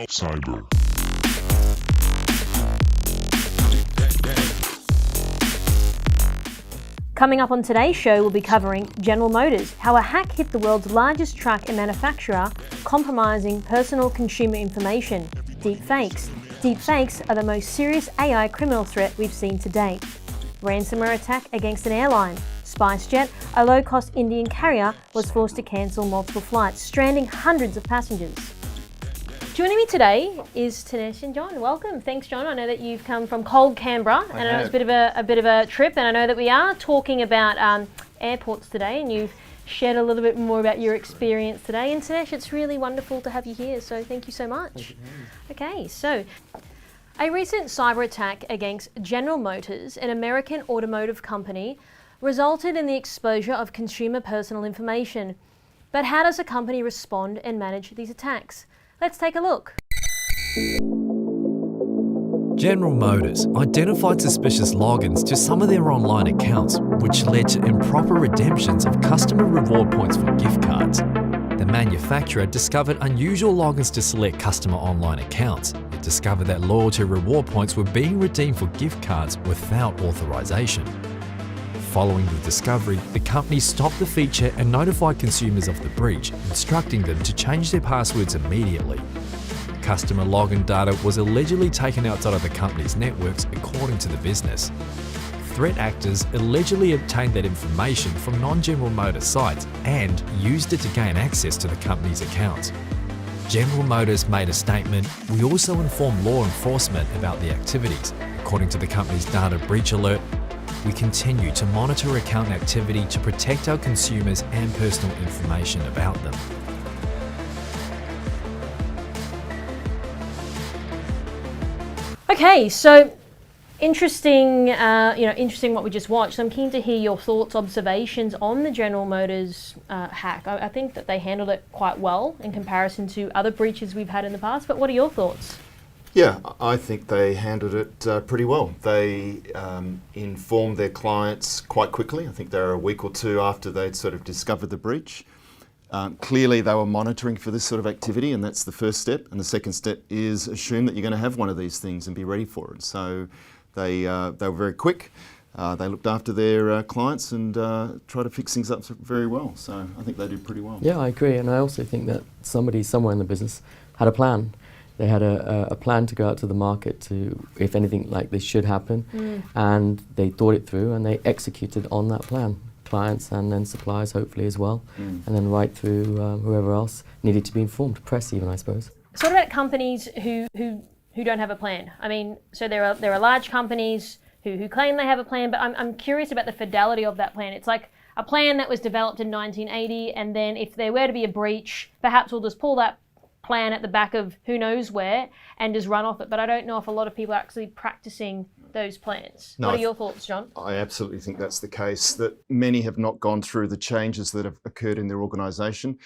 Cyber. Coming up on today's show, we'll be covering General Motors, how a hack hit the world's largest truck and manufacturer, compromising personal consumer information. Deepfakes. Deepfakes are the most serious AI criminal threat we've seen to date. Ransomware attack against an airline. SpiceJet, a low-cost Indian carrier, was forced to cancel multiple flights, stranding hundreds of passengers. Joining me today is Tinesh and John. Welcome. Thanks, John. I know that you've come from cold Canberra, and I know it's a bit of a trip, and I know that we are talking about airports today, and you've shared a little bit more about your experience today. And Tinesh, it's really wonderful to have you here, so thank you so much. Okay, so a recent cyber attack against General Motors, an American automotive company, resulted in the exposure of consumer personal information. But how does a company respond and manage these attacks? Let's take a look. General Motors identified suspicious logins to some of their online accounts, which led to improper redemptions of customer reward points for gift cards. The manufacturer discovered unusual logins to select customer online accounts. It discovered that loyalty reward points were being redeemed for gift cards without authorization. Following the discovery, the company stopped the feature and notified consumers of the breach, instructing them to change their passwords immediately. Customer login data was allegedly taken outside of the company's networks, according to the business. Threat actors allegedly obtained that information from non-General Motors sites and used it to gain access to the company's accounts. General Motors made a statement, "We also informed law enforcement about the activities. According to the company's data breach alert, we continue to monitor account activity to protect our consumers and personal information about them." Okay, so interesting, interesting what we just watched. I'm keen to hear your thoughts, observations on the General Motors hack. I think that they handled it quite well in comparison to other breaches we've had in the past, but what are your thoughts? Yeah, I think they handled it pretty well. They informed their clients quite quickly. I think they were a week or two after they'd sort of discovered the breach. Clearly they were monitoring for this sort of activity, and that's the first step. And the second step is assume that you're going to have one of these things and be ready for it. So they were very quick. They looked after their clients and tried to fix things up very well. So I think they did pretty well. Yeah, I agree. And I also think that somebody somewhere in the business had a plan. They had a plan to go out to the market to, if anything like this should happen, and they thought it through and they executed on that plan. Clients and then suppliers hopefully as well, and then right through whoever else needed to be informed, press even, I suppose. So what about companies who don't have a plan? I mean, so there are large companies who claim they have a plan, but I'm curious about the fidelity of that plan. It's like a plan that was developed in 1980, and then if there were to be a breach, perhaps we'll just pull that plan at the back of who knows where and just run off it. But I don't know if a lot of people are actually practicing those plans. No, what are your thoughts, John? I absolutely think that's the case, that many have not gone through the changes that have occurred in their organisation,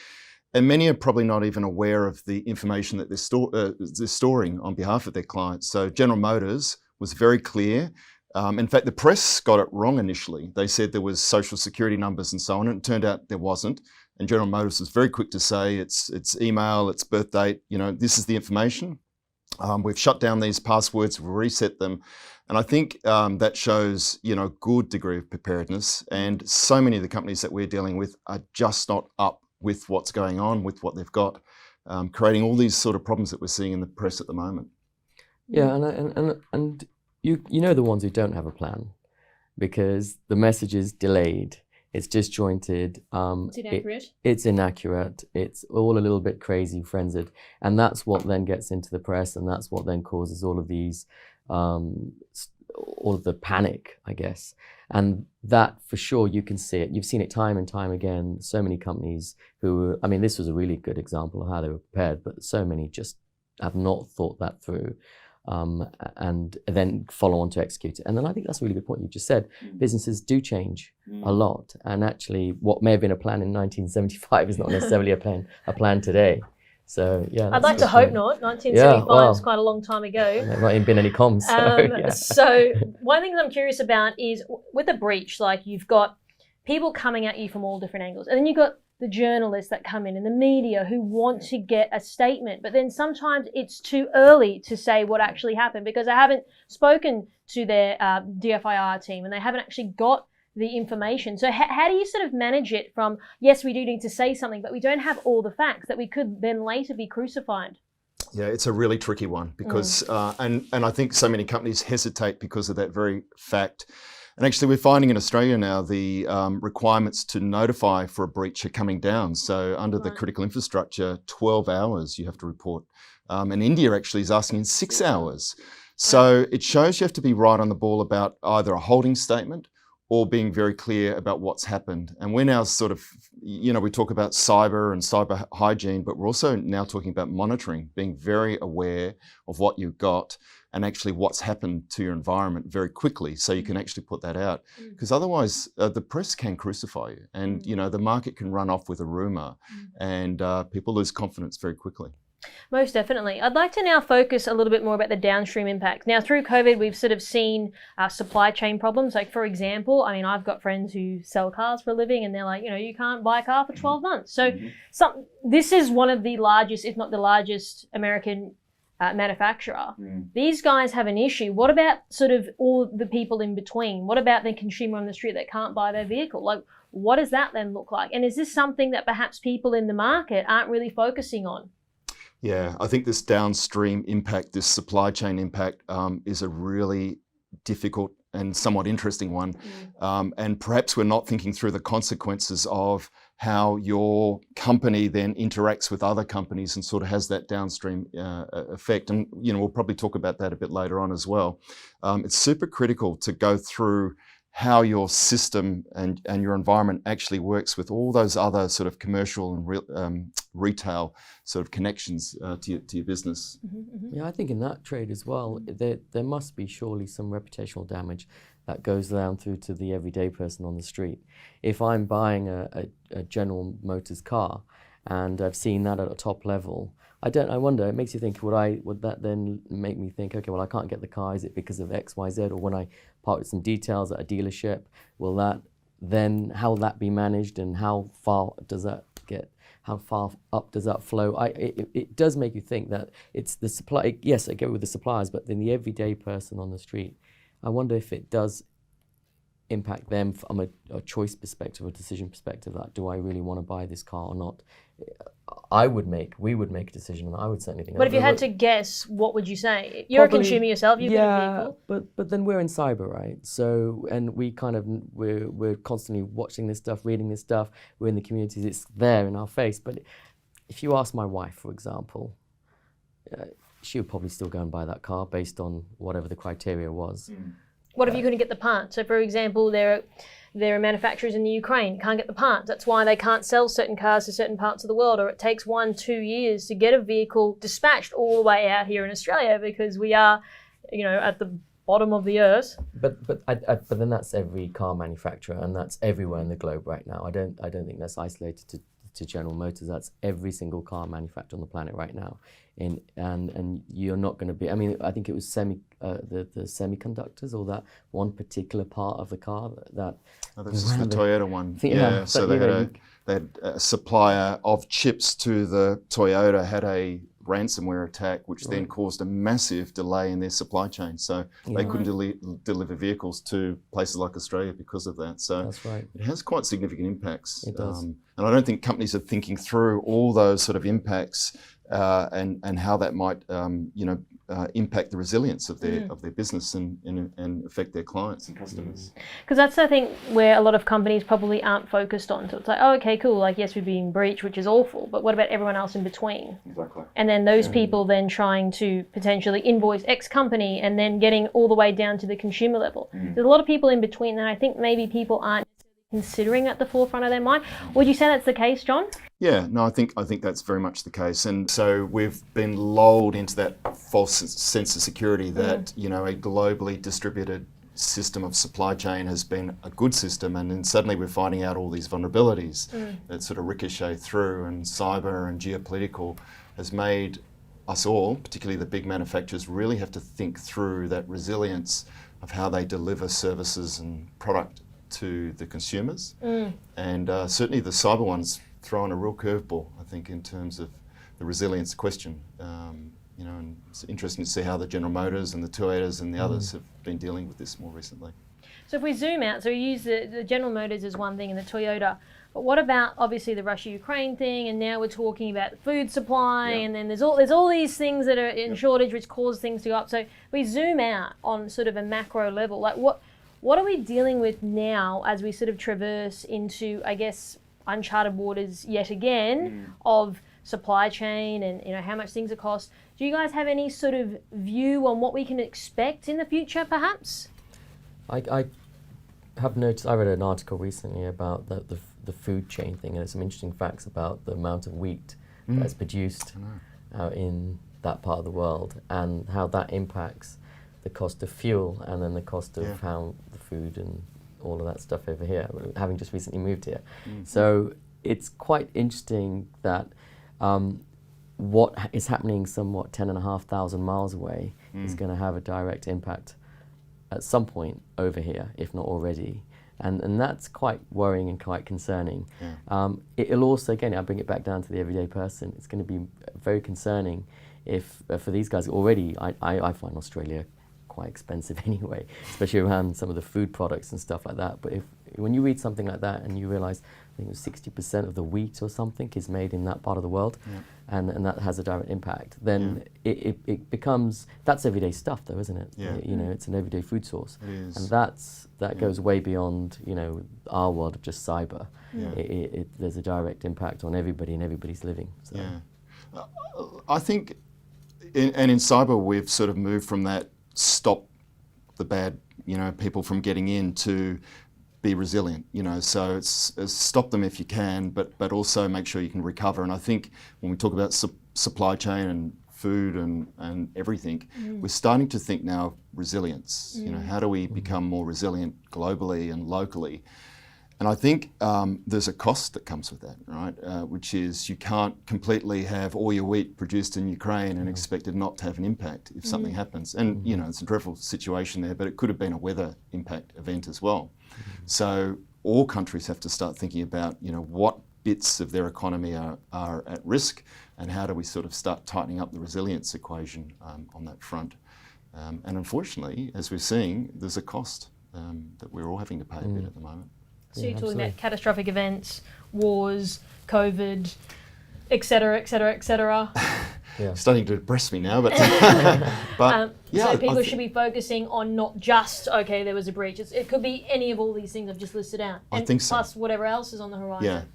and many are probably not even aware of the information that they're storing on behalf of their clients. So General Motors was very clear. In fact, the press got it wrong initially. They said there was social security numbers and so on, and it turned out there wasn't. And General Motors was very quick to say it's email, it's birth date, this is the information. We've shut down these passwords, we've reset them. And I think that shows, good degree of preparedness. And so many of the companies that we're dealing with are just not up with what's going on, with what they've got, creating all these sort of problems that we're seeing in the press at the moment. Yeah, and you know the ones who don't have a plan, because the message is delayed. It's disjointed. It's inaccurate. It's inaccurate. It's all a little bit crazy, frenzied, and that's what then gets into the press, and that's what then causes all of these, all of the panic, I guess. And that, for sure, you can see it. You've seen it time and time again. So many companies who, this was a really good example of how they were prepared, but so many just have not thought that through. And then follow on to execute it. And then I think that's a really good point you just said. Businesses do change a lot, and actually what may have been a plan in 1975 is not necessarily a plan today. So yeah, I'd like to hope not. 1975 is quite a long time ago. There might even been any comms. So one thing that I'm curious about is with a breach, like you've got people coming at you from all different angles, and then you've got the journalists that come in and the media who want to get a statement, but then sometimes it's too early to say what actually happened because they haven't spoken to their DFIR team and they haven't actually got the information. So how do you sort of manage it from, yes, we do need to say something, but we don't have all the facts that we could then later be crucified? Yeah, it's a really tricky one because, and I think so many companies hesitate because of that very fact. And actually, we're finding in Australia now the requirements to notify for a breach are coming down. So under the critical infrastructure, 12 hours you have to report. And India actually is asking in 6 hours. So it shows you have to be right on the ball about either a holding statement or being very clear about what's happened. And we're now sort of, we talk about cyber and cyber hygiene, but we're also now talking about monitoring, being very aware of what you've got and actually what's happened to your environment very quickly so you can actually put that out. Because otherwise the press can crucify you and the market can run off with a rumor and people lose confidence very quickly. Most definitely. I'd like to now focus a little bit more about the downstream impacts. Now, through COVID, we've sort of seen supply chain problems. Like, for example, I mean, I've got friends who sell cars for a living and they're like, you can't buy a car for 12 months. So this is one of the largest, if not the largest, American manufacturer. These guys have an issue. What about sort of all the people in between? What about the consumer on the street that can't buy their vehicle? Like, what does that then look like? And is this something that perhaps people in the market aren't really focusing on? Yeah, I think this downstream impact, this supply chain impact is a really difficult and somewhat interesting one. And perhaps we're not thinking through the consequences of how your company then interacts with other companies and sort of has that downstream effect. And, we'll probably talk about that a bit later on as well. It's super critical to go through how your system and your environment actually works with all those other sort of commercial and retail sort of connections to your business. Yeah, I think in that trade as well, there must be surely some reputational damage that goes down through to the everyday person on the street. If I'm buying a General Motors car and I've seen that at a top level, I wonder, it makes you think, would that then make me think, okay, well, I can't get the car, is it because of X, Y, Z? Or when I part with some details at a dealership, how will that be managed and how far up does that flow? It does make you think that it's the supply, yes, I get with the suppliers, but then the everyday person on the street, I wonder if it does impact them from a choice perspective, a decision perspective, that do I really want to buy this car or not? We would make a decision, and I would certainly think. But if you had to guess, what would you say? You're probably a consumer yourself. You've got a vehicle. but then we're in cyber, right? So, and we're constantly watching this stuff, reading this stuff. We're in the communities. It's there in our face. But if you ask my wife, for example, she would probably still go and buy that car based on whatever the criteria was. What if you couldn't get the parts? So, for example, there are manufacturers in the Ukraine, can't get the parts. That's why they can't sell certain cars to certain parts of the world, or it takes 1-2 years to get a vehicle dispatched all the way out here in Australia because we are, at the bottom of the earth. But then that's every car manufacturer, and that's everywhere in the globe right now. I don't think that's isolated to General Motors. That's every single car manufacturer on the planet right now. And you're not going to be. I mean, I think it was the semiconductors, or that one particular part of the car that. Oh, this is the Toyota one. Yeah. So they had a supplier of chips to the Toyota had a ransomware attack, which then caused a massive delay in their supply chain. So they couldn't deliver vehicles to places like Australia because of that. So that's right. It has quite significant impacts. It does. And I don't think companies are thinking through all those sort of impacts and how that might impact the resilience of their business and affect their clients and customers. Because that's, I think, where a lot of companies probably aren't focused on. So it's like, oh, okay, cool. Like, yes, we're being breached, which is awful, but what about everyone else in between? Exactly. And then those people then trying to potentially invoice X company and then getting all the way down to the consumer level. There's a lot of people in between that I think maybe people aren't considering at the forefront of their mind. Would you say that's the case, John? Yeah, no, I think that's very much the case. And so we've been lulled into that false sense of security that, a globally distributed system of supply chain has been a good system, and then suddenly we're finding out all these vulnerabilities that sort of ricochet through, and cyber and geopolitical has made us all, particularly the big manufacturers, really have to think through that resilience of how they deliver services and product to the consumers. And certainly the cyber ones thrown a real curveball, I think, in terms of the resilience question. And it's interesting to see how the General Motors and the Toyotas and the others have been dealing with this more recently. So if we zoom out, so we use the General Motors as one thing and the Toyota, but what about obviously the Russia-Ukraine thing, and now we're talking about food supply, and then there's all these things that are in shortage which cause things to go up. So we zoom out on sort of a macro level, like what are we dealing with now as we sort of traverse into, I guess, uncharted waters yet again of supply chain and how much things cost? Do you guys have any sort of view on what we can expect in the future, perhaps? I have noticed, I read an article recently about the food chain thing, and there's some interesting facts about the amount of wheat that's produced out in that part of the world, and how that impacts the cost of fuel, and then the cost of how the food and all of that stuff over here, having just recently moved here. So it's quite interesting that what is happening somewhat 10,500 miles away is going to have a direct impact at some point over here, if not already. And that's quite worrying and quite concerning. It'll also, again, I'll bring it back down to the everyday person. It's going to be very concerning if, for these guys already, I find Australia quite expensive anyway, especially around some of the food products and stuff like that. But when you read something like that and you realize, I think it was 60% of the wheat or something is made in that part of the world, and that has a direct impact, then it becomes, that's everyday stuff though, isn't it? It's an everyday food source. It is. And that goes way beyond, our world of just cyber. There's a direct impact on everybody and everybody's living. So. I think, in cyber, we've sort of moved from that stop the bad, people from getting in to be resilient, so it's stop them if you can, but also make sure you can recover. And I think when we talk about supply chain and food and everything, we're starting to think now of resilience. How do we become more resilient globally and locally? And I think there's a cost that comes with that, right? Which is you can't completely have all your wheat produced in Ukraine and expect it not to have an impact if something happens. And it's a dreadful situation there, but it could have been a weather impact event as well. So all countries have to start thinking about, what bits of their economy are at risk, and how do we sort of start tightening up the resilience equation on that front. And unfortunately, as we're seeing, there's a cost that we're all having to pay a bit at the moment. So you're talking about catastrophic events, wars, COVID, et cetera, et cetera, et cetera. Starting to depress me now, but so people should be focusing on not just, there was a breach. It could be any of all these things I've just listed out. I think so. Plus whatever else is on the horizon.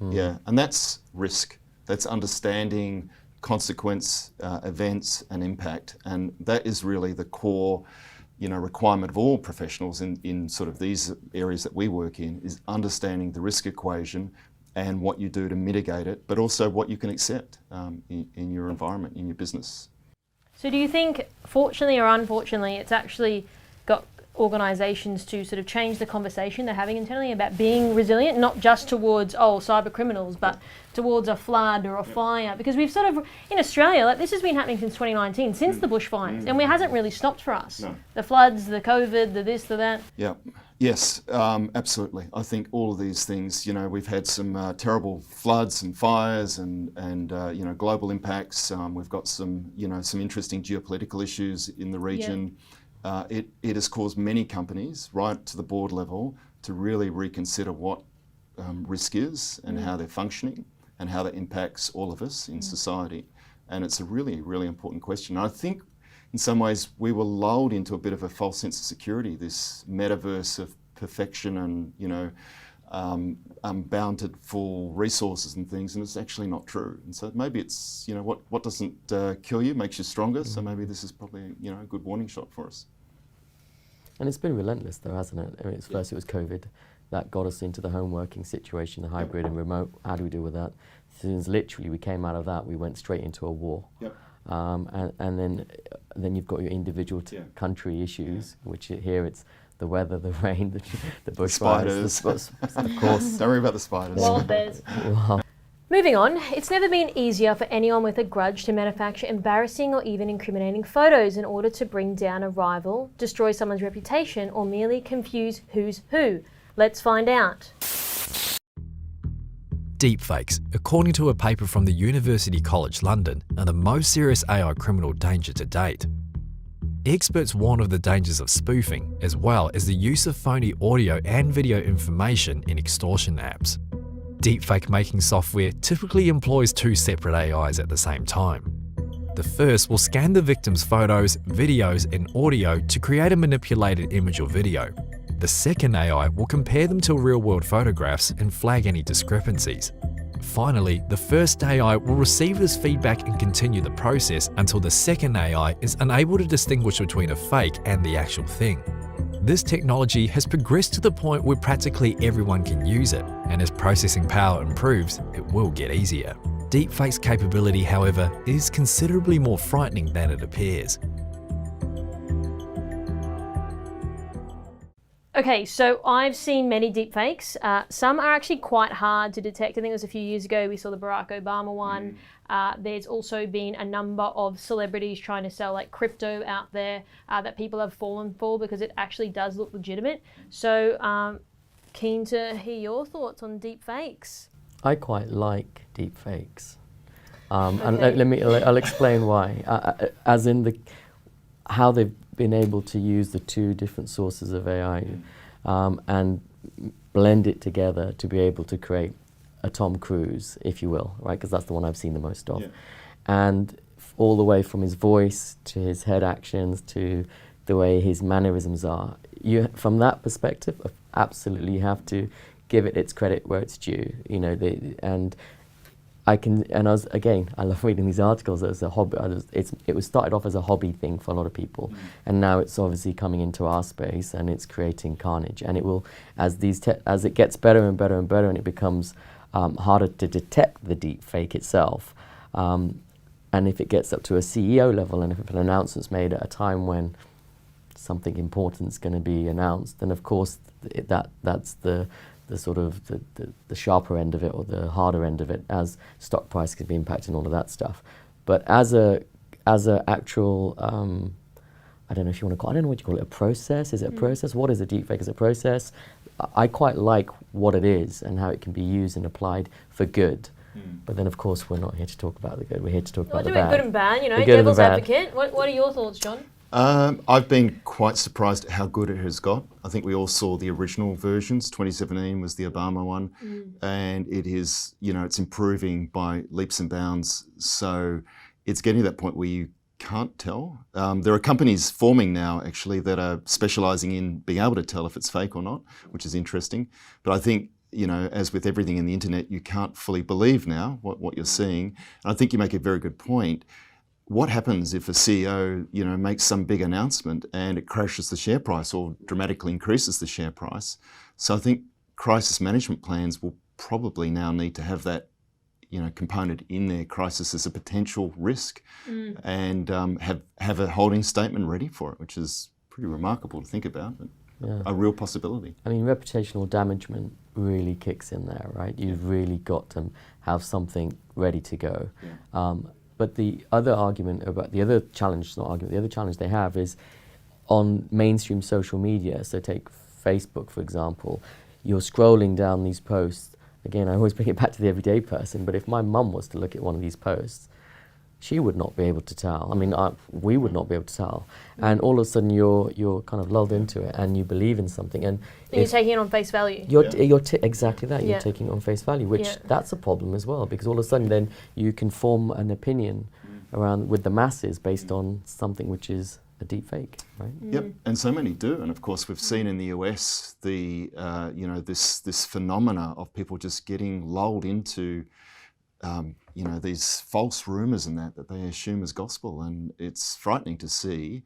And that's risk. That's understanding consequence, events and impact. And that is really the core requirement of all professionals in sort of these areas that we work in, is understanding the risk equation and what you do to mitigate it, but also what you can accept in your environment, in your business. So do you think, fortunately or unfortunately, it's actually got organisations to sort of change the conversation they're having internally about being resilient, not just towards, cyber criminals, but towards a flood or a fire? Because we've sort of, in Australia, this has been happening since 2019, since the bushfires, and it hasn't really stopped for us. No. The floods, the COVID, the this, the that. Yes, absolutely. I think all of these things, we've had some terrible floods and fires and global impacts. We've got some interesting geopolitical issues in the region. It has caused many companies, right to the board level, to really reconsider what risk is and how they're functioning and how that impacts all of us in society. And it's a really, really important question. And I think in some ways we were lulled into a bit of a false sense of security, this metaverse of perfection and, unbounded full resources and things, and it's actually not true. And so maybe it's, what doesn't kill you makes you stronger. So maybe this is probably, a good warning shot for us. And it's been relentless though, hasn't it? I mean, first it was COVID that got us into the home working situation, the hybrid and remote. How do we deal with that? As soon as literally we came out of that, we went straight into a war. And then you've got your individual country issues, which here it's the weather, the rain, the bushfires, spiders. Of course. Don't worry about the spiders. Wild bears. Moving on, it's never been easier for anyone with a grudge to manufacture embarrassing or even incriminating photos in order to bring down a rival, destroy someone's reputation, or merely confuse who's who. Let's find out. Deepfakes, according to a paper from the University College London, are the most serious AI criminal danger to date. Experts warn of the dangers of spoofing, as well as the use of phony audio and video information in extortion apps. Deepfake making software typically employs two separate AIs at the same time. The first will scan the victim's photos, videos, and audio to create a manipulated image or video. The second AI will compare them to real-world photographs and flag any discrepancies. Finally, the first AI will receive this feedback and continue the process until the second AI is unable to distinguish between a fake and the actual thing. This technology has progressed to the point where practically everyone can use it, and as processing power improves, it will get easier. Deepfake's capability, however, is considerably more frightening than it appears. Okay, so I've seen many deepfakes. Some are actually quite hard to detect. I think it was a few years ago we saw the Barack Obama one. There's also been a number of celebrities trying to sell like crypto out there that people have fallen for because it actually does look legitimate. So keen to hear your thoughts on deepfakes. I quite like deepfakes. And I'll explain why. As in how they've been able to use the two different sources of AI and blend it together to be able to create a Tom Cruise, if you will, right? Because that's the one I've seen the most of. Yeah. And all the way from his voice to his head actions to the way his mannerisms are. From that perspective, absolutely you have to give it its credit where it's due. You know, I love reading these articles as a hobby. It was started off as a hobby thing for a lot of people, and now it's obviously coming into our space and it's creating carnage. And it will, as it gets better and better and better, and it becomes harder to detect the deep fake itself. And if it gets up to a CEO level, and if an announcement's made at a time when something important is going to be announced, then of course that's the sort of the sharper end of it, or the harder end of it, as stock price can be impacted and all of that stuff. But as a actual, I don't know if you want to call it, I don't know what you call it, a process? Is it a process? What is a deepfake as a process? I quite like what it is and how it can be used and applied for good. But then of course we're not here to talk about the good, we're here to talk about the bad. Good and bad, you know, devil's advocate. What are your thoughts, John? I've been quite surprised at how good it has got. I think we all saw the original versions. 2017 was the Obama one, and it is, you know, it's improving by leaps and bounds. So it's getting to that point where you can't tell. There are companies forming now actually that are specialising in being able to tell if it's fake or not, which is interesting. But I think, you know, as with everything in the internet, you can't fully believe now what you're seeing. And I think you make a very good point. What happens if a CEO, you know, makes some big announcement and it crashes the share price or dramatically increases the share price? So I think crisis management plans will probably now need to have that, you know, component in their crisis as a potential risk, and have a holding statement ready for it, which is pretty remarkable to think about, but a real possibility. I mean, reputational damagement really kicks in there, right? You've really got to have something ready to go. But the other argument about the other challenge they have is on mainstream social media. So take Facebook, for example. You're scrolling down these posts. Again, I always bring it back to the everyday person, but if my mum was to look at one of these posts, she would not be able to tell. I mean, we would not be able to tell. And all of a sudden you're kind of lulled into it and you believe in something. And you're taking it on face value. Exactly that. You're taking it on face value, which that's a problem as well, because all of a sudden then you can form an opinion around with the masses based on something which is a deep fake, right? Yep, and so many do. And of course, we've seen in the US the you know, this phenomena of people just getting lulled into you know, these false rumours and that they assume as gospel, and it's frightening to see.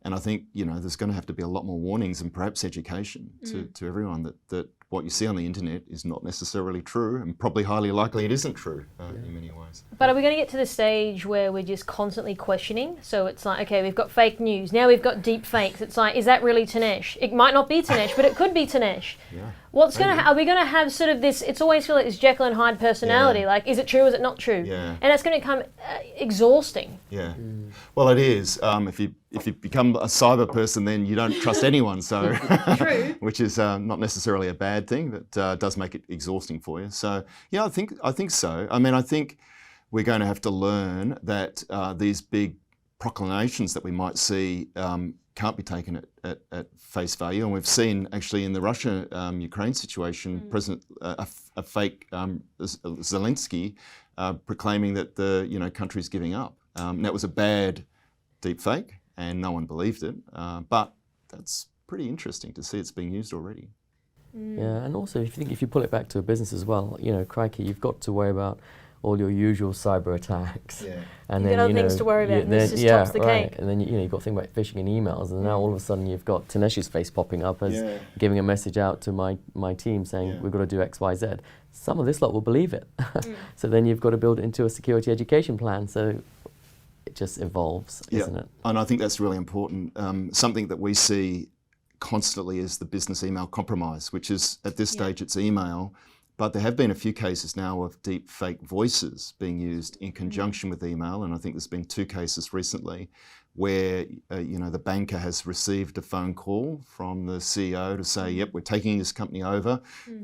And I think, you know, there's going to have to be a lot more warnings and perhaps education to everyone that what you see on the internet is not necessarily true, and probably highly likely it isn't true in many ways. But are we going to get to the stage where we're just constantly questioning? So it's like, okay, we've got fake news, now we've got deep fakes. It's like, is that really Tinesh? It might not be Tinesh, but it could be Tinesh. What's going to are we going to have sort of this? It's always feel like this Jekyll and Hyde personality. Yeah. Like, is it true? Is it not true? Yeah. And it's going to become exhausting. Yeah. Well, it is. If you become a cyber person, then you don't trust anyone. So, True. which is not necessarily a bad thing, but does make it exhausting for you. So, yeah, I think so. I mean, I think we're going to have to learn that these big proclamations that we might see can't be taken at face value. And we've seen actually in the Russia-Ukraine situation, a fake Zelensky proclaiming that the country's giving up. That was a bad deepfake, and no one believed it. But that's pretty interesting to see it's being used already. Yeah, and also if you pull it back to a business as well, crikey, you've got to worry about all your usual cyber attacks. Yeah. And You've then got other things to worry about, and this just tops the cake. And then you've got to think about phishing and emails, and now all of a sudden you've got Tinesh's face popping up as giving a message out to my team saying we've got to do X, Y, Z. Some of this lot will believe it. So then you've got to build it into a security education plan. So it just evolves, isn't it? And I think that's really important. Something that we see constantly is the business email compromise, which is at this stage it's email. But there have been a few cases now of deep fake voices being used in conjunction with email, and I think there's been 2 cases recently where the banker has received a phone call from the CEO to say, "Yep, we're taking this company over."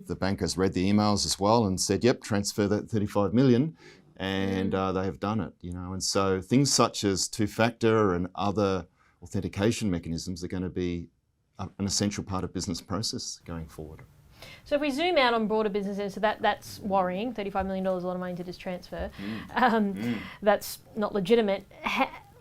The banker's read the emails as well and said, "Yep, transfer that 35 million," and they have done it. And so things such as two-factor and other authentication mechanisms are going to be an essential part of business process going forward. So if we zoom out on broader businesses, so that's worrying. $35 million is a lot of money to just transfer. That's not legitimate.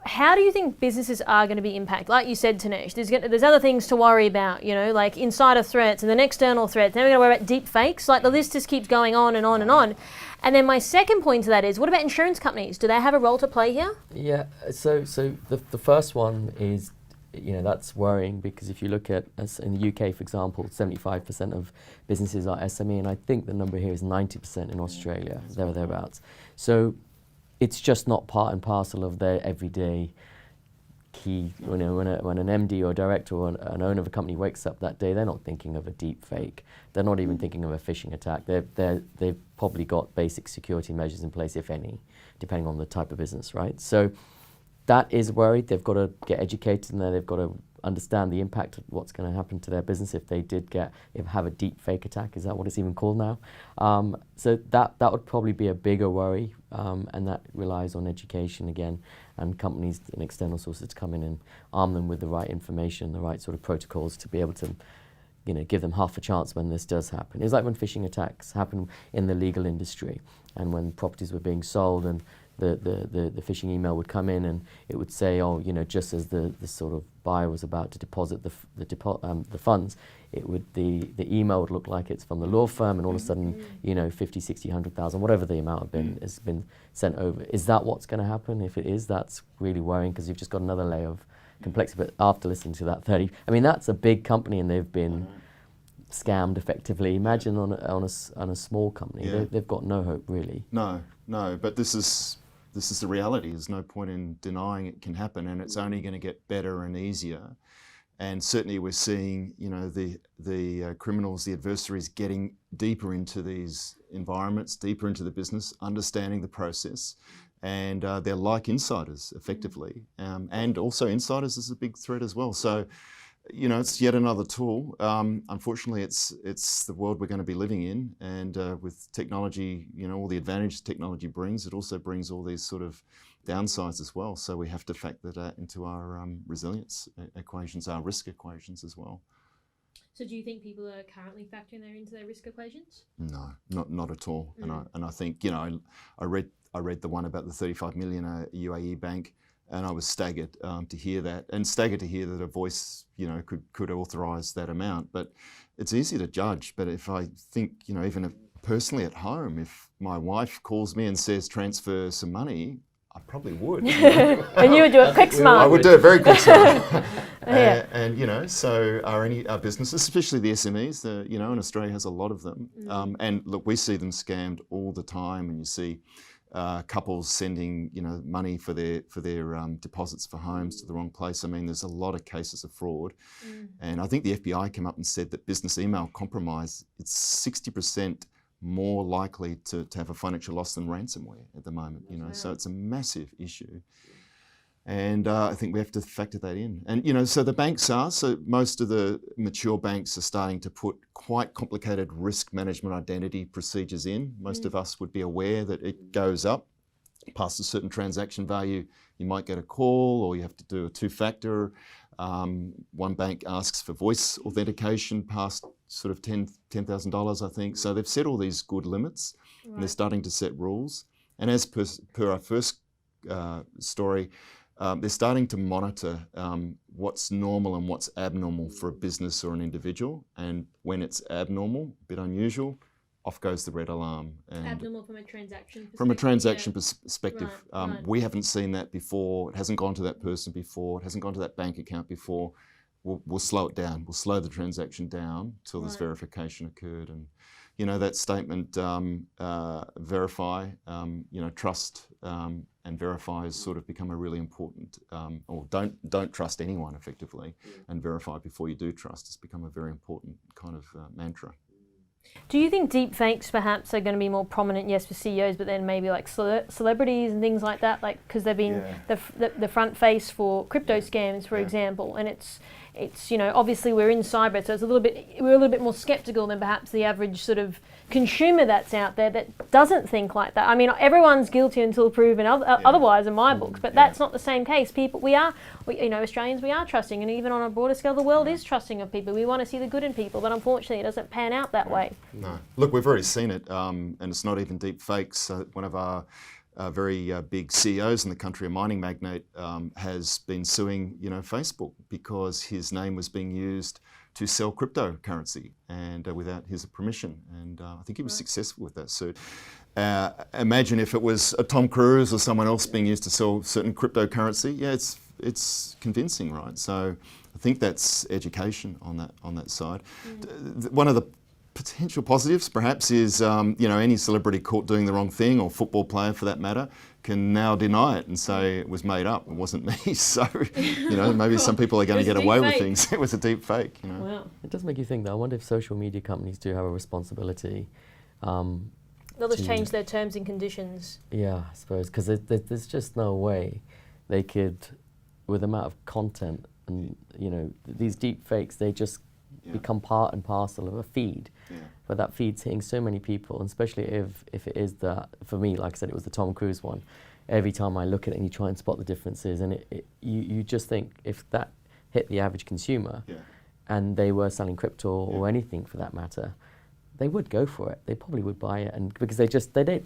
How do you think businesses are going to be impacted? Like you said, Tinesh, there's other things to worry about, like insider threats and then external threats. Then we're going to worry about deep fakes. Like the list just keeps going on and on and on. And then my second point to that is, what about insurance companies? Do they have a role to play here? Yeah, so the first one is, that's worrying, because if you look at, as in the UK, for example, 75% of businesses are SME, and I think the number here is 90% in Australia, thereabouts. So it's just not part and parcel of their everyday key. When an MD or a director or an owner of a company wakes up that day, they're not thinking of a deep fake. They're not even thinking of a phishing attack. They've probably got basic security measures in place, if any, depending on the type of business, right? So that is worried. They've got to get educated in there. They've got to understand the impact of what's going to happen to their business if they did have a deep fake attack. Is that what it's even called now? So that would probably be a bigger worry, and that relies on education again, and companies and external sources to come in and arm them with the right information, the right sort of protocols to be able to give them half a chance when this does happen. It's like when phishing attacks happen in the legal industry, and when properties were being sold, and the phishing email would come in and it would say, just as the sort of buyer was about to deposit the funds, the email would look like it's from the law firm, and all of a sudden, 50, 60, 100,000, whatever the amount has been sent over. Is that what's going to happen? If it is, that's really worrying, because you've just got another layer of complexity. But after listening to that 30, that's a big company, and they've been scammed effectively. Imagine on a small company, they've got no hope really. No, but this is the reality. There's no point in denying it can happen, and it's only going to get better and easier. And certainly we're seeing, the criminals, the adversaries, getting deeper into these environments, deeper into the business, understanding the process, and they're like insiders effectively. And also insiders is a big threat as well. So, it's yet another tool. Unfortunately, it's the world we're going to be living in, and with technology, all the advantage technology brings, it also brings all these sort of downsides as well. So we have to factor that into our resilience equations, our risk equations as well. So do you think people are currently factoring that into their risk equations? No, not at all. And I think, I read the one about the 35 million UAE bank. And I was staggered to hear that, and staggered to hear that a voice, could authorise that amount. But it's easy to judge. But if I think, even personally at home, if my wife calls me and says transfer some money, I probably would. And you would do it quick smart. I would do it very quick smart. And so our businesses, especially the SMEs, and Australia has a lot of them. And look, we see them scammed all the time, and you see couples sending money for their deposits for homes to the wrong place. I mean, there's a lot of cases of fraud, and I think the FBI came up and said that business email compromise, it's 60% more likely to have a financial loss than ransomware at the moment. So it's a massive issue. And I think we have to factor that in. And, so the banks so most of the mature banks are starting to put quite complicated risk management identity procedures in. Most of us would be aware that it goes up past a certain transaction value. You might get a call, or you have to do a two-factor. One bank asks for voice authentication past sort of $10,000, I think. So they've set all these good limits, and they're starting to set rules. And as per our first story, they're starting to monitor what's normal and what's abnormal for a business or an individual. And when it's abnormal, a bit unusual, off goes the red alarm. And abnormal from a transaction perspective? From a transaction perspective. Right. We haven't seen that before. It hasn't gone to that person before. It hasn't gone to that bank account before. We'll slow it down. We'll slow the transaction down till this verification occurred. And that statement, verify, trust and verify has sort of become a really important, or don't trust anyone effectively, and verify before you do trust has become a very important kind of mantra. Do you think deepfakes perhaps are going to be more prominent, yes, for CEOs, but then maybe like celebrities and things like that, like because they've been the front face for crypto scams, for example, and it's obviously we're in cyber, so we're a little bit more skeptical than perhaps the average sort of consumer that's out there that doesn't think like that. I mean, everyone's guilty until proven otherwise in my books, but that's not the same case. Australians, we are trusting, and even on a broader scale, the world is trusting of people. We want to see the good in people, but unfortunately, it doesn't pan out that way. No, look, we've already seen it, and it's not even deep fakes. One of our very big CEOs in the country, a mining magnate, has been suing, Facebook because his name was being used to sell cryptocurrency and without his permission. And I think he was successful with that suit. Imagine if it was a Tom Cruise or someone else being used to sell certain cryptocurrency. Yeah, it's convincing, right? So I think that's education on that side. One of the potential positives, perhaps, is any celebrity caught doing the wrong thing, or football player for that matter, can now deny it and say it was made up. It wasn't me. So, maybe some people are going to get away with things. It was a deep fake. Wow. It does make you think, though. I wonder if social media companies do have a responsibility. They'll just change their terms and conditions. Yeah, I suppose, because there's just no way they could, with the amount of content and these deep fakes, they just become part and parcel of a feed. But that feed's hitting so many people, and especially if it is that, for me, like I said, it was the Tom Cruise one. Every time I look at it and you try and spot the differences, and you just think if that hit the average consumer and they were selling crypto or anything for that matter, they would go for it. They probably would buy it, and because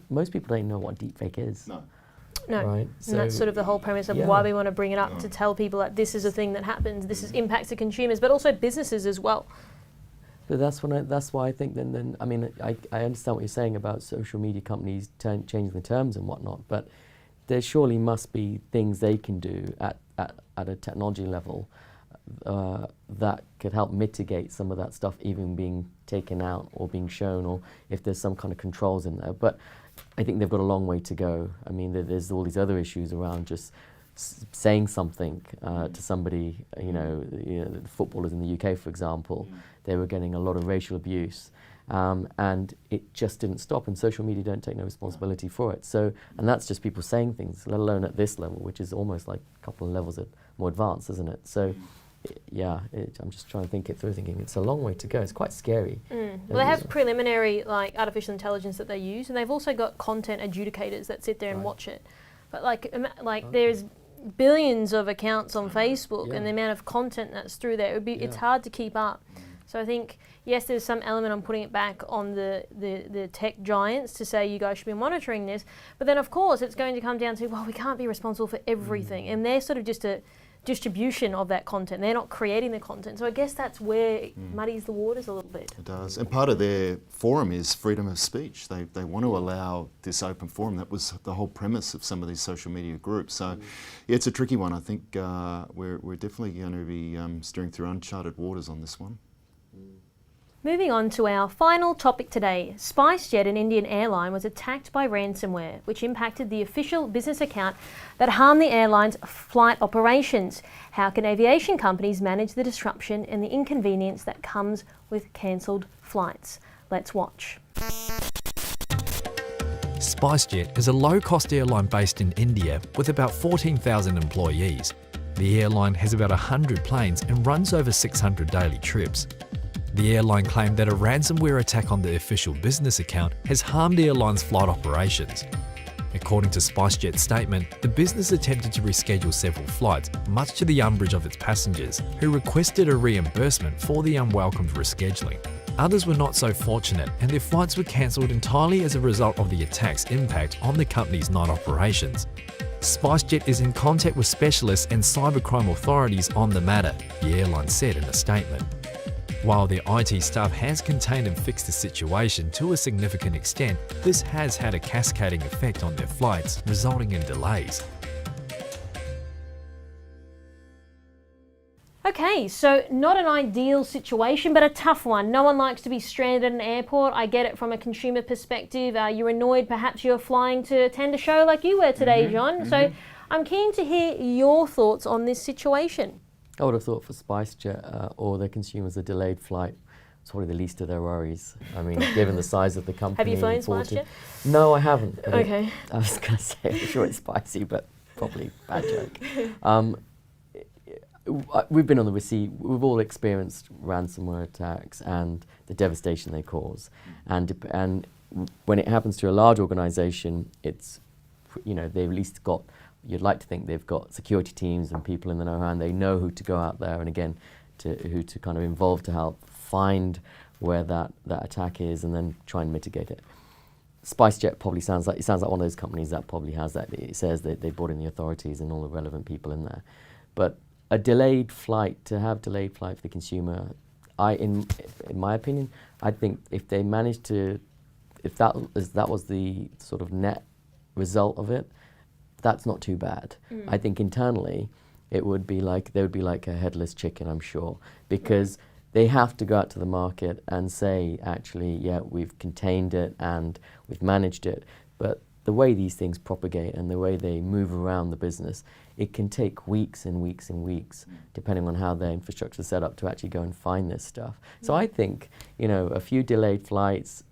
most people don't know what deepfake is. No. Right? And that's sort of the whole premise of why we want to bring it up, to tell people that this is a thing that happens, this impacts the consumers, but also businesses as well. But that's why I think then I mean, I understand what you're saying about social media companies changing the terms and whatnot, but there surely must be things they can do at a technology level that could help mitigate some of that stuff even being taken out or being shown, or if there's some kind of controls in there. But I think they've got a long way to go. I mean, there's all these other issues around just saying something to somebody. The footballers in the UK, for example, they were getting a lot of racial abuse, and it just didn't stop. And social media don't take no responsibility for it. So, and that's just people saying things, let alone at this level, which is almost like a couple of levels more advanced, isn't it? So. I'm just trying to think it through, thinking it's a long way to go. It's quite scary. Well, they have preliminary artificial intelligence that they use, and they've also got content adjudicators that sit there and watch it. But there's billions of accounts on Facebook, and the amount of content that's through there, it's hard to keep up. So I think, yes, there's some element on putting it back on the tech giants to say you guys should be monitoring this, but then of course it's going to come down to, well, we can't be responsible for everything, and they're sort of just a distribution of that content. They're not creating the content. So I guess that's where it muddies the waters a little bit. It does. And part of their forum is freedom of speech. They want to allow this open forum. That was the whole premise of some of these social media groups. So it's a tricky one. I think we're definitely going to be steering through uncharted waters on this one. Moving on to our final topic today, SpiceJet, an Indian airline, was attacked by ransomware, which impacted the official business account that harmed the airline's flight operations. How can aviation companies manage the disruption and the inconvenience that comes with cancelled flights? Let's watch. SpiceJet is a low-cost airline based in India with about 14,000 employees. The airline has about 100 planes and runs over 600 daily trips. The airline claimed that a ransomware attack on the official business account has harmed the airline's flight operations. According to SpiceJet's statement, the business attempted to reschedule several flights, much to the umbrage of its passengers, who requested a reimbursement for the unwelcomed rescheduling. Others were not so fortunate, and their flights were cancelled entirely as a result of the attack's impact on the company's night operations. SpiceJet is in contact with specialists and cybercrime authorities on the matter, the airline said in a statement. While their IT staff has contained and fixed the situation to a significant extent, this has had a cascading effect on their flights, resulting in delays. Okay, so not an ideal situation, but a tough one. No one likes to be stranded at an airport. I get it from a consumer perspective. You're annoyed, perhaps you're flying to attend a show like you were today, John. So I'm keen to hear your thoughts on this situation. I would have thought for SpiceJet or their consumers, a delayed flight was probably the least of their worries. I mean, given the size of the company. Have you flown SpiceJet? No, I haven't. Okay. I was going to say, I'm sure it's spicy, but probably bad joke. We've been on the receipt. We've all experienced ransomware attacks and the devastation they cause. And when it happens to a large organisation, it's, they've at least got. You'd like to think they've got security teams and people in the know-how, and they know who to go out there and again, who to kind of involve to help find where that attack is and then try and mitigate it. SpiceJet probably sounds like one of those companies that probably has that. It says that they brought in the authorities and all the relevant people in there. But a delayed flight, to have delayed flight for the consumer, in my opinion, I think if they managed to, if that was the sort of net result of it, that's not too bad. I think internally, there would be like a headless chicken, I'm sure, because they have to go out to the market and say, actually, yeah, we've contained it and we've managed it. But the way these things propagate and the way they move around the business, it can take weeks and weeks and weeks, depending on how their infrastructure is set up to actually go and find this stuff. So I think, a few delayed flights,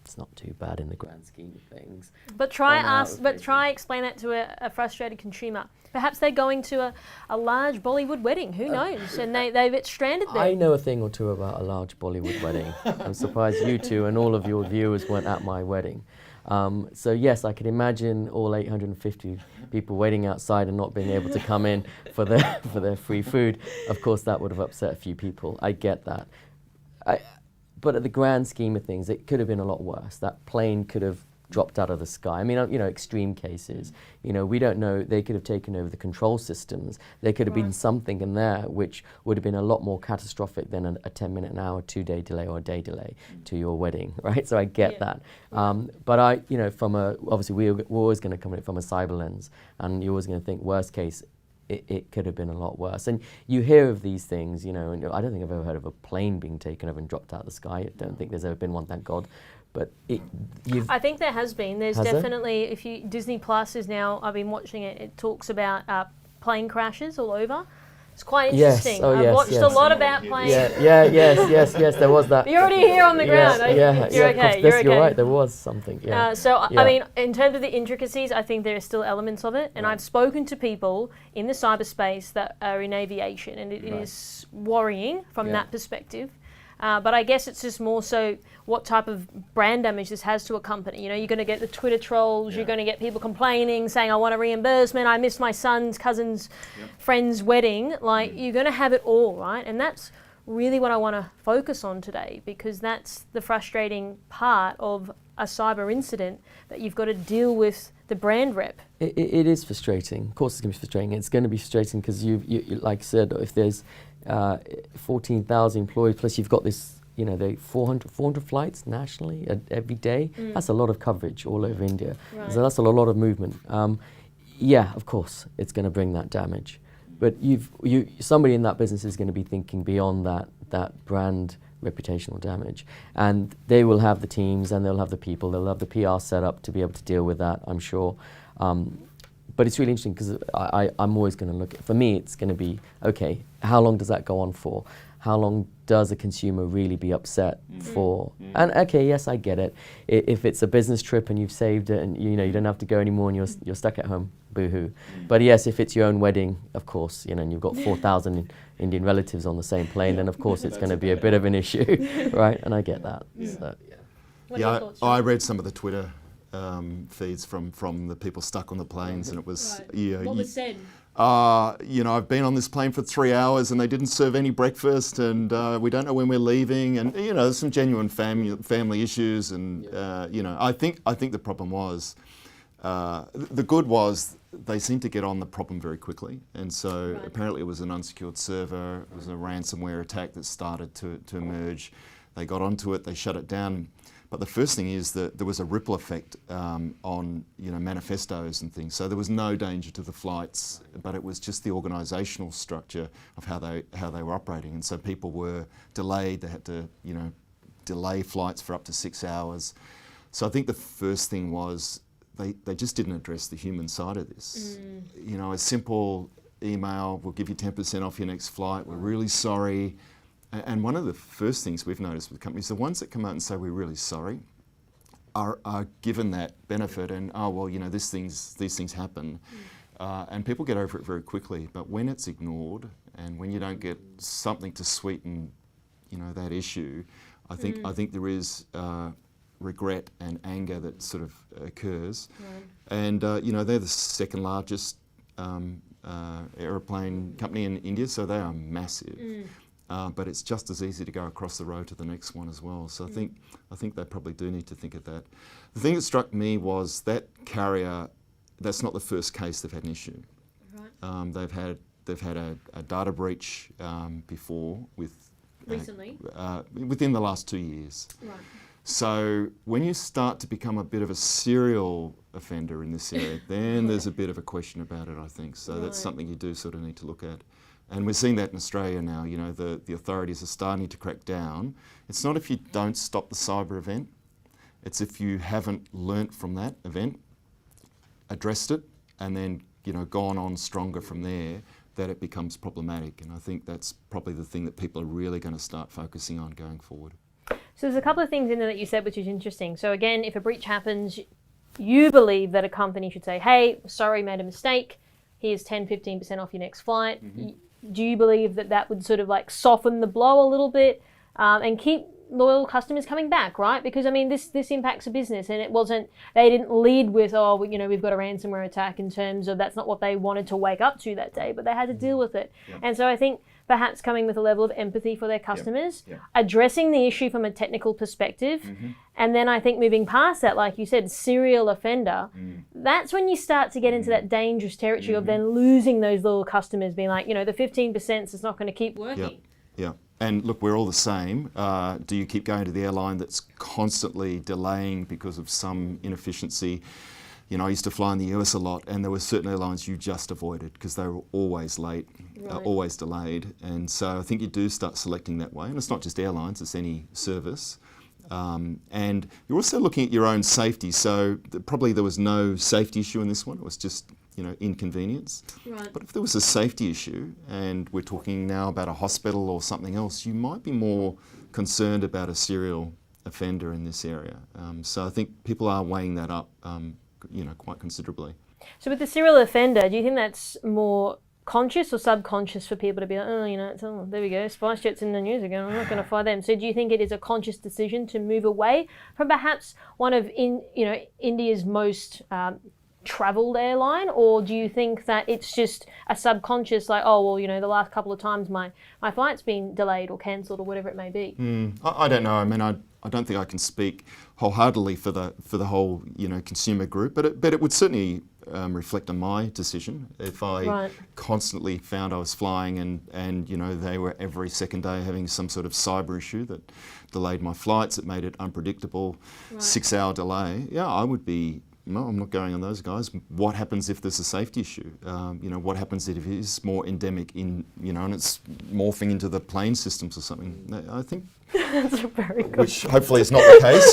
it's not too bad in the grand scheme of things. But try explain that to a frustrated consumer. Perhaps they're going to a large Bollywood wedding, who knows, and they get stranded there. I know a thing or two about a large Bollywood wedding. I'm surprised you two and all of your viewers weren't at my wedding. So yes, I can imagine all 850 people waiting outside and not being able to come in for their free food. Of course, that would have upset a few people. I get that. But at the grand scheme of things, it could have been a lot worse. That plane could have dropped out of the sky. I mean, extreme cases. We don't know. They could have taken over the control systems. There could have been something in there which would have been a lot more catastrophic than a 10-minute, an hour, 2-day delay or a day delay to your wedding, right? So I get that. But obviously we're always going to come at it from a cyber lens, and you're always going to think worst case. It could have been a lot worse. And you hear of these things, and I don't think I've ever heard of a plane being taken over and dropped out of the sky. I don't think there's ever been one, thank God. But I think there has been. There's definitely, Disney Plus is now, I've been watching it, it talks about plane crashes all over. It's quite interesting. Yes. I've watched a lot about planes. Yes, there was that. You're already here on the ground. You're okay. You're right, there was something. Yeah. I mean, in terms of the intricacies, I think there are still elements of it. And I've spoken to people in the cyberspace that are in aviation, and it is worrying from that perspective. But I guess it's just more so what type of brand damage this has to a company. You're going to get the Twitter trolls, you're going to get people complaining, saying, I want a reimbursement, I missed my son's cousin's friend's wedding. You're going to have it all, right? And that's really what I want to focus on today, because that's the frustrating part of a cyber incident, that you've got to deal with the brand rep. It is frustrating. Of course it's going to be frustrating. It's going to be frustrating because you like I said, if there's 14,000 employees, plus you've got this, the 400 flights nationally every day. That's a lot of coverage all over India. Right. So that's a lot of movement. Of course, it's going to bring that damage. But somebody in that business is going to be thinking beyond that that brand reputational damage. And they will have the teams, and they'll have the people, they'll have the PR set up to be able to deal with that, I'm sure. But it's really interesting because I'm always going to look at, for me, it's going to be, okay, how long does that go on for? How long does a consumer really be upset for? And okay, yes, I get it. If it's a business trip and you've saved it and you don't have to go anymore and you're stuck at home, boo-hoo. But yes, if it's your own wedding, of course, and you've got 4,000 Indian relatives on the same plane, then of course it's going to be a bit of an issue, right? And I get that. So, yeah, I read some of the Twitter feeds from the people stuck on the planes, and it was What was said? I've been on this plane for 3 hours and they didn't serve any breakfast, and we don't know when we're leaving, and there's some genuine family issues, and I think the problem was the good was they seemed to get on the problem very quickly, and so apparently it was an unsecured server, it was a ransomware attack that started to emerge. They got onto it, they shut it down. But the first thing is that there was a ripple effect on manifestos and things. So there was no danger to the flights, but it was just the organisational structure of how they were operating. And so people were delayed. They had to delay flights for up to 6 hours. So I think the first thing was they just didn't address the human side of this. A simple email, we'll give you 10% off your next flight. We're really sorry. And one of the first things we've noticed with companies, the ones that come out and say we're really sorry, are given that benefit, and these things happen, and people get over it very quickly. But when it's ignored, and when you don't get something to sweeten, that issue, I think there is regret and anger that sort of occurs. And they're the second largest aeroplane company in India, so they are massive. But it's just as easy to go across the road to the next one as well. So I think they probably do need to think of that. The thing that struck me was that carrier, that's not the first case they've had an issue. They've had a data breach before with Recently? Within the last 2 years. Right. So when you start to become a bit of a serial offender in this area, then there's a bit of a question about it, I think. So that's something you do sort of need to look at. And we're seeing that in Australia now. The authorities are starting to crack down. It's not if you don't stop the cyber event, it's if you haven't learnt from that event, addressed it, and then gone on stronger from there, that it becomes problematic. And I think that's probably the thing that people are really going to start focusing on going forward. So there's a couple of things in there that you said which is interesting. So again, if a breach happens, you believe that a company should say, hey, sorry, made a mistake, here's 10-15% off your next flight. Do you believe that would sort of like soften the blow a little bit and keep loyal customers coming back, right? Because this impacts a business, and they didn't lead with, we've got a ransomware attack in terms of that's not what they wanted to wake up to that day, but they had to deal with it. And so I think perhaps coming with a level of empathy for their customers, addressing the issue from a technical perspective, and then I think moving past that, like you said, serial offender, that's when you start to get into that dangerous territory of then losing those loyal customers, being like, the 15% is not going to keep working. Yeah. And look, we're all the same. Do you keep going to the airline that's constantly delaying because of some inefficiency? I used to fly in the US a lot, and there were certain airlines you just avoided because they were always late, always delayed. And so I think you do start selecting that way. And it's not just airlines, it's any service. And you're also looking at your own safety. So probably there was no safety issue in this one. It was just, inconvenience. But if there was a safety issue, and we're talking now about a hospital or something else, you might be more concerned about a serial offender in this area. So I think people are weighing that up, quite considerably. So with the serial offender, do you think that's more conscious or subconscious for people to be like, there we go, SpiceJet's in the news again, I'm not going to fly them. So do you think it is a conscious decision to move away from perhaps one of India's most travelled airline, or do you think that it's just a subconscious, like, the last couple of times my flight's been delayed or cancelled or whatever it may be? I don't know. I don't think I can speak wholeheartedly for the whole consumer group, but it would certainly reflect on my decision if I constantly found I was flying and they were every second day having some sort of cyber issue that delayed my flights, it made it unpredictable, 6 hour delay. Yeah, I would be no, I'm not going on those guys. What happens if there's a safety issue? What happens if it is more endemic and it's morphing into the plane systems or something? I think That's a very good. which hopefully is not the case.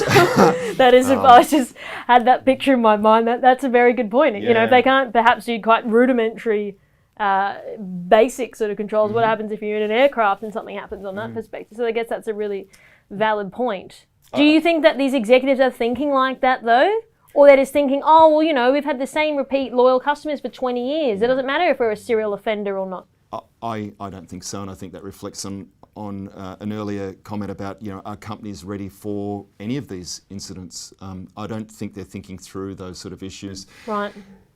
That is, I just had that picture in my mind. That's a very good point. You know, if Yeah. they can't perhaps do quite rudimentary, basic sort of controls, what happens if you're in an aircraft and something happens on that perspective? So I guess that's a really valid point. Do you think that these executives are thinking like that though? Or they're just thinking, oh, well, we've had the same repeat loyal customers for 20 years. It doesn't matter if we're a serial offender or not. I don't think so, and I think that reflects on an earlier comment about, are companies ready for any of these incidents? I don't think they're thinking through those sort of issues. Right.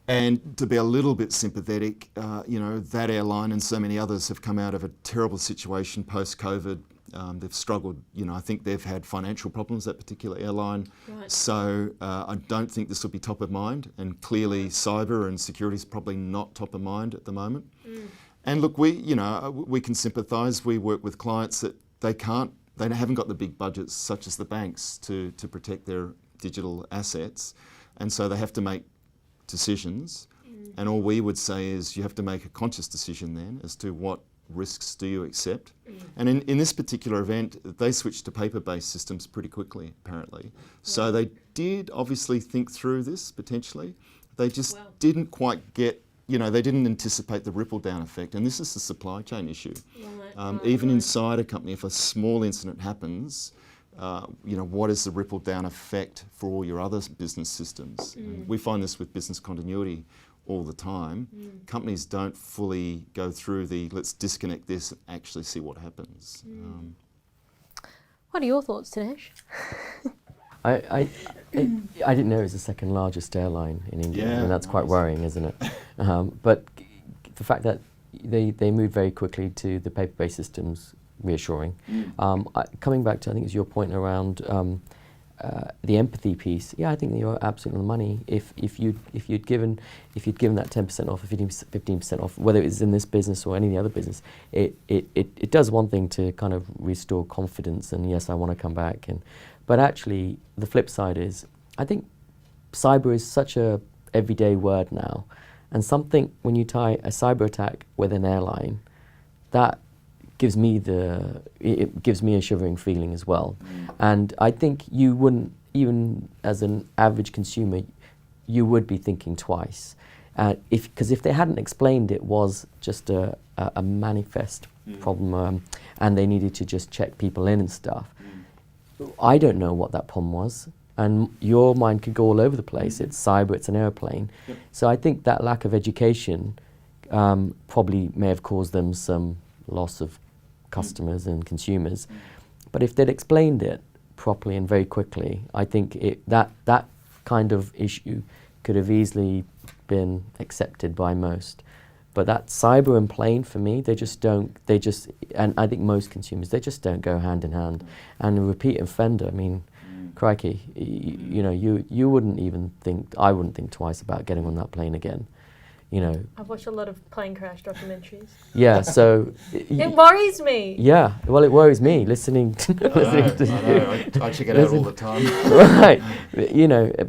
And to be a little bit sympathetic, that airline and so many others have come out of a terrible situation post-COVID. They've struggled, I think they've had financial problems, that particular airline. Right. So I don't think this will be top of mind. And clearly cyber and security is probably not top of mind at the moment. And look, we can sympathise. We work with clients that they haven't got the big budgets such as the banks to protect their digital assets. And so they have to make decisions. And all we would say is you have to make a conscious decision then as to what risks do you accept. And in this particular event, they switched to paper-based systems pretty quickly, apparently. So they did obviously think through this potentially. They just didn't quite get, they didn't anticipate the ripple down effect. And this is the supply chain issue. Even inside a company, if a small incident happens, what is the ripple down effect for all your other business systems? We find this with business continuity all the time. Companies don't fully go through let's disconnect this and actually see what happens. What are your thoughts, Tinesh? I didn't know it was the second largest airline in India, and that's quite worrying, isn't it? But the fact that they moved very quickly to the paper-based systems, reassuring. Coming back to, I think it's your point around the empathy piece. Yeah, I think you're absolutely on the money. If you'd given that 10% off, or 15% off, whether it's in this business or any other business, it does one thing to kind of restore confidence. And yes, I want to come back. But actually, the flip side is, I think cyber is such a everyday word now, and something when you tie a cyber attack with an airline, that gives me a shivering feeling as well. And I think you wouldn't, even as an average consumer, you would be thinking twice. Because if they hadn't explained it was just a manifest problem and they needed to just check people in and stuff, I don't know what that problem was. And your mind could go all over the place. It's cyber, it's an airplane. So I think that lack of education probably may have caused them some loss of customers and consumers. But if they'd explained it properly and very quickly, I think that kind of issue could have easily been accepted by most. But that cyber and plane, for me, and I think most consumers, they just don't go hand in hand. And a repeat offender, I mean, crikey, you wouldn't even think, I wouldn't think twice about getting on that plane again. I've watched a lot of plane crash documentaries. Yeah, so it worries me. Yeah, well, it worries me listening to I check it out all the time. Right,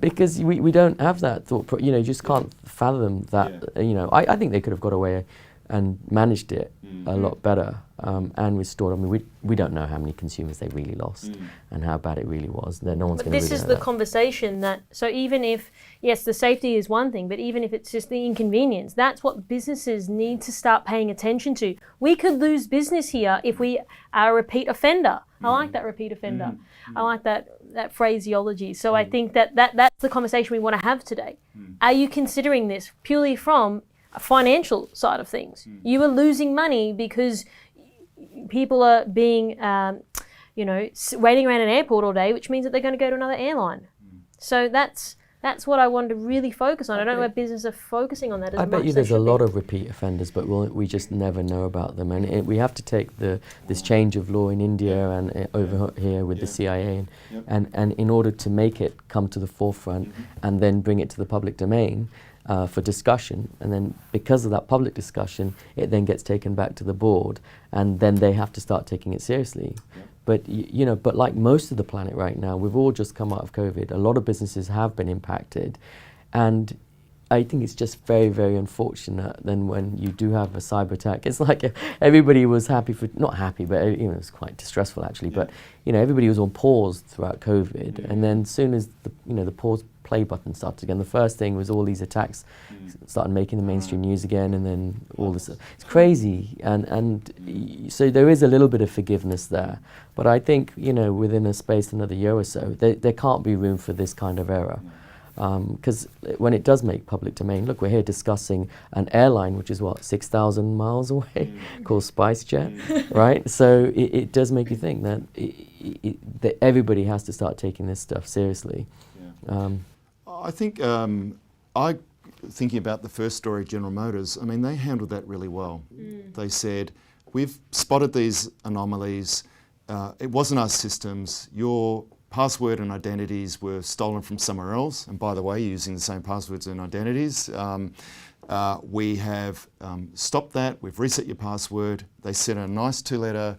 because we don't have that thought. You just can't fathom that. I think they could have got away and managed it a lot better and restored. I mean, we don't know how many consumers they really lost and how bad it really was. No one's going to. This is the conversation that. So even if yes, the safety is one thing, but even if it's just the inconvenience, that's what businesses need to start paying attention to. We could lose business here if we are a repeat offender. I like that repeat offender. I like that phraseology. So I think that's the conversation we want to have today. Are you considering this purely from a financial side of things? You are losing money because people are being, waiting around an airport all day, which means that they're going to go to another airline. So that's what I want to really focus on. I don't know where businesses are focusing on that as much. I bet you there's a lot of repeat offenders, but we just never know about them. And we have to take this change of law in India and over here with the CIA, and in order to make it come to the forefront and then bring it to the public domain, for discussion, and then because of that public discussion, it then gets taken back to the board, and then they have to start taking it seriously. But but like most of the planet right now, we've all just come out of COVID. A lot of businesses have been impacted, And I think it's just very, very unfortunate then when you do have a cyber attack. It's like everybody was happy for, not happy, but it was quite distressful actually, but everybody was on pause throughout COVID. And then as soon as the pause play button started again, the first thing was all these attacks started making the mainstream news again, and then all this. It's crazy. And so there is a little bit of forgiveness there. But I think, within a space another year or so, there can't be room for this kind of error. Because when it does make public domain, look, we're here discussing an airline which is 6,000 miles away, called SpiceJet, right? So it does make you think that everybody has to start taking this stuff seriously. I think, thinking about the first story, General Motors, I mean, they handled that really well. They said, we've spotted these anomalies. It wasn't our systems. Your password and identities were stolen from somewhere else. And by the way, using the same passwords and identities. We have stopped that. We've reset your password. They sent a nice 2-letter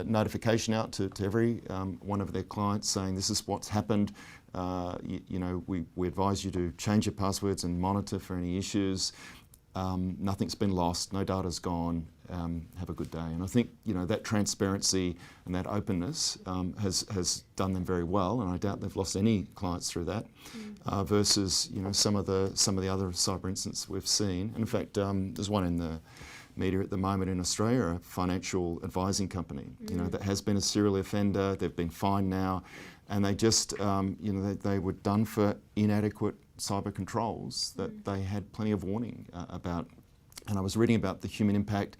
notification out to every one of their clients saying this is what's happened. We advise you to change your passwords and monitor for any issues. Nothing's been lost. No data's gone. Have a good day. And I think that transparency and that openness has done them very well, and I doubt they've lost any clients through that. Versus some of the other cyber incidents we've seen. And in fact, there's one in the media at the moment in Australia, a financial advising company, that has been a serial offender. They've been fined now, and they just they were done for inadequate cyber controls that they had plenty of warning about. And I was reading about the human impact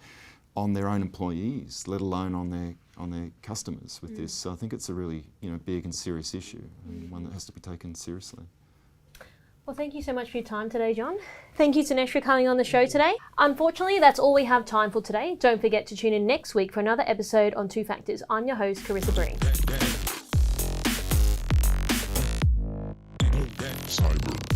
on their own employees, let alone on their customers with this. So I think it's a really big and serious issue, and one that has to be taken seriously. Well, thank you so much for your time today, John. Thank you, Tinesh, for coming on the show today. Unfortunately, that's all we have time for today. Don't forget to tune in next week for another episode on Two Factors. I'm your host, Carissa Breen. Cyber.